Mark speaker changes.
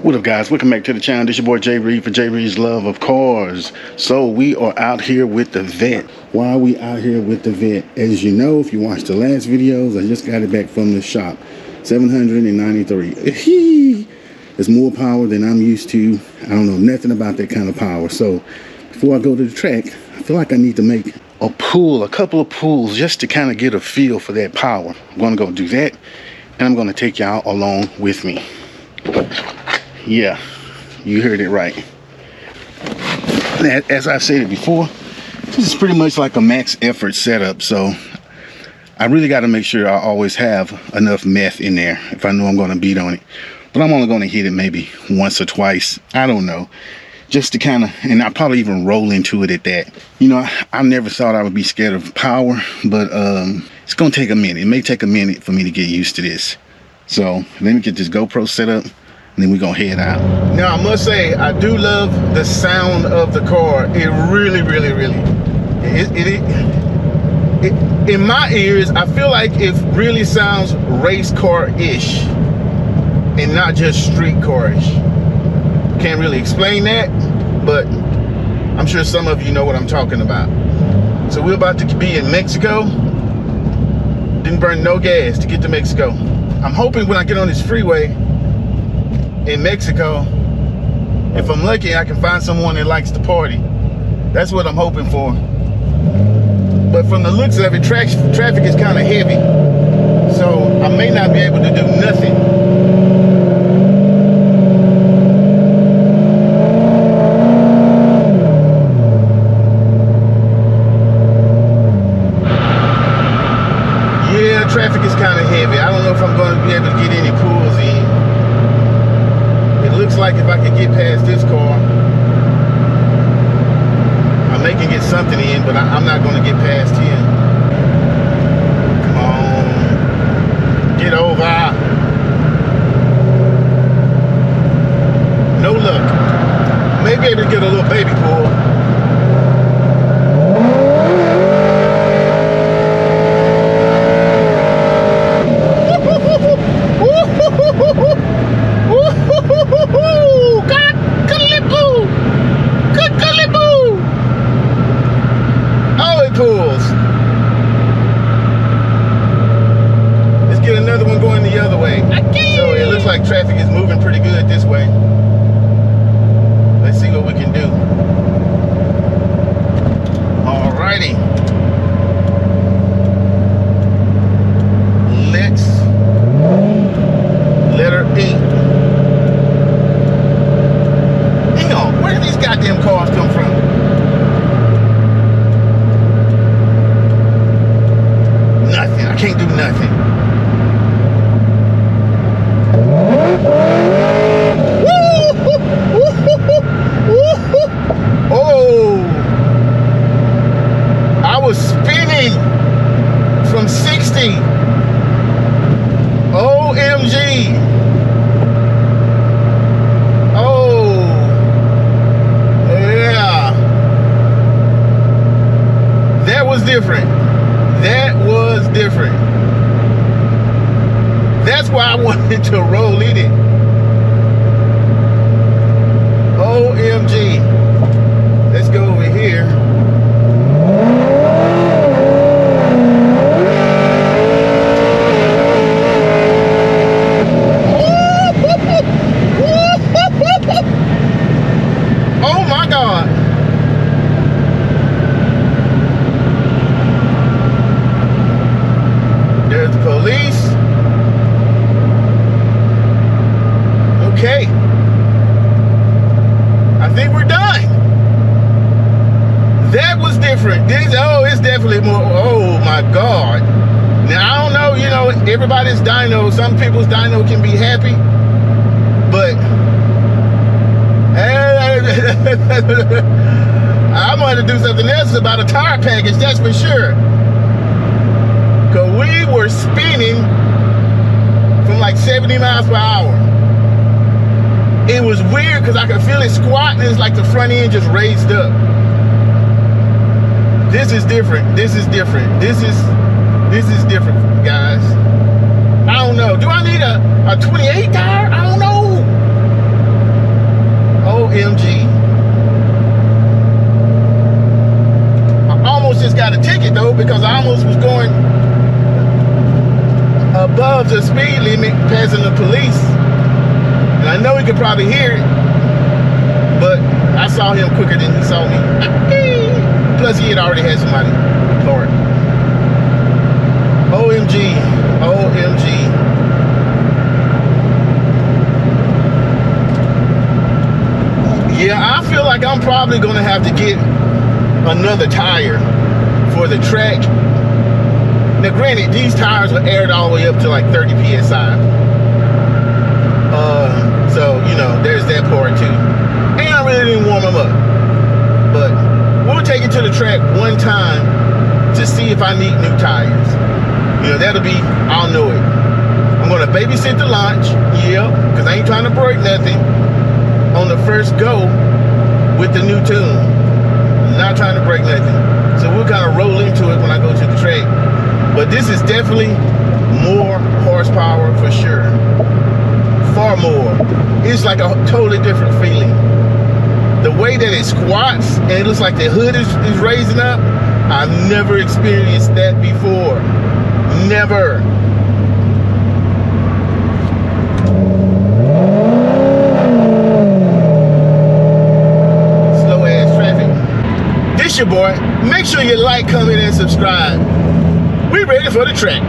Speaker 1: What up, guys? Welcome back to the channel. This is your boy Jay Reed for Jay Reed's Love of Cars. So we are out here with the Vette. Why are we out here with the Vette? As you know, if you watched the last videos, I just got it back from the shop. 793. It's more power than I'm used to. I don't know nothing about that kind of power. So before I go to the track, I feel like I need to make a couple of pulls just to kind of get a feel for that power. I'm going to go do that, and I'm going to take y'all along with me. Yeah, you heard it right. As I said it before, this is pretty much like a max effort setup, so I really got to make sure I always have enough meth in there if I know I'm going to beat on it. But I'm only going to hit it maybe once or twice, I don't know, just to kind of, and I'll probably even roll into it at that. You know, I never thought I would be scared of power, but it's going to take a minute. It may take a minute for me to get used to this. So let me get this GoPro set up, and then we're gonna head out. Now, I must say, I do love the sound of the car. It really, in my ears, I feel like it really sounds race car-ish and not just street car-ish. Can't really explain that, but I'm sure some of you know what I'm talking about. So we're about to be in Mexico. Didn't burn no gas to get to Mexico. I'm hoping when I get on this freeway in Mexico, if I'm lucky, I can find someone that likes to party. That's what I'm hoping for. But from the looks of it, traffic is kind of heavy, so I may not be able to do nothing. Yeah, traffic is kind of heavy. I don't know if I'm going to be able to get any pulls in. Looks like if I could get past this car, I may can get something in, but I'm not going to get past him. Come on, get over. No luck. Maybe able to get a little baby pull. Let's get another one going the other way. So it looks like traffic is moving pretty good this way. Let's see what we can do. Alrighty. Let's letter E. Hang on, where do these goddamn cars come from? Nothing. I can't do nothing. Oh, I was spinning from 60. OMG. Oh, yeah. That was different. That was different. That's why I wanted to roll in it. OMG. Let's go over here. Oh my God. There's the police. Okay. I think we're done. That was different. It's definitely more. Oh my God. Now, I don't know, you know, everybody's dyno. Some people's dyno can be happy. But I'm going to do something else about a tire package, that's for sure. Because we were spinning from like 70 miles per hour. It was weird because I could feel it squatting. It's like the front end just raised up. This is different. This is different. This is different, guys. I don't know. Do I need a 28 tire? I don't know. police, and I know he could probably hear it, but I saw him quicker than he saw me. Plus, he had already had somebody for it. OMG, OMG. Yeah, I feel like I'm probably gonna have to get another tire for the track. Now granted, these tires are aired all the way up to like 30 PSI. So, you know, there's that part too. And I really didn't warm them up. But we'll take it to the track one time to see if I need new tires. You know, that'll be, I'll know it. I'm gonna babysit the launch, yeah, because I ain't trying to break nothing on the first go with the new tune. Not trying to break nothing. So we'll kind of roll into it when I go to the track. But this is definitely more horsepower for sure. Far more. It's like a totally different feeling. The way that it squats and it looks like the hood is raising up, I've never experienced that before. Never. Slow ass traffic. This your boy. Make sure you like, comment, and subscribe. We ready for the track.